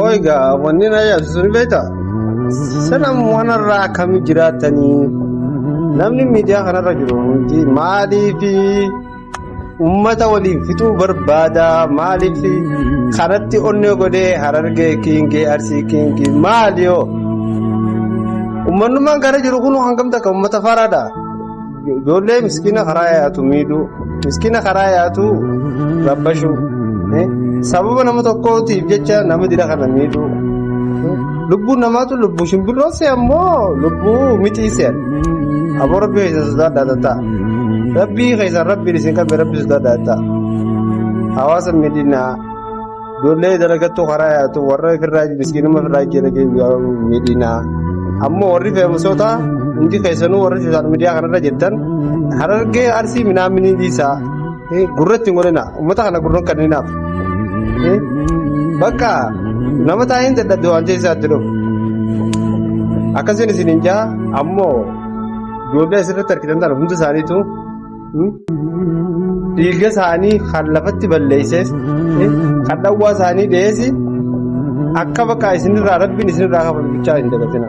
Oiga, wanni na yaadu sun beektaa? Sanam wanarraa akkamii jiraatanii? Namni miidiyaa kanarra jiru hundi maaliifi uummata waliin fixuu barbaada? Maaliifi kanatti onnee godhee Harargee kiingee Arsii kiingee maaliyoo? Uummanummaan gara jiru kun hangam takka uummata faraadha. Ijoollee miskiina karaa yaatu miidhuu, miskiina karaa yaatu rabbashuu. Sababa nama tokkootiif jecha nama dira kana miidhuu. Lubbuu namaatu lubbuu shimbirroosee ammoo lubbuu mitiisee. Aboo rabbii keessa sodaadhaa ta'a. Rabbii keessa rabbiin isin qabe rabbi sodaadhaa ta'a. Hawaasa miidhinaa ijoollee dalagattuu karaa yaatu warra ofirraa miskiinuma ofirraa jedhee miidhinaa. Ammoo warri fe'umsoota hundi keessanuu warri sooshaal miidiyaa kanarra jirtan Harargee Arsii minaaminii dhiisaa gurratti hin godhina uummata kana gurroon kanninaaf. Bakka nama taa'een dadhabde waan isaatti dhufu akkasiin isin hin jaa ammoo ijoollee asirratti harkisan taane hundi isaaniitu dhiiga isaanii kan lafatti balleessees kan dhawwaa isaanii dhiyeessi akka bakka isinirraa rabbiin isinirraa kafalu bichaa hin dagatina.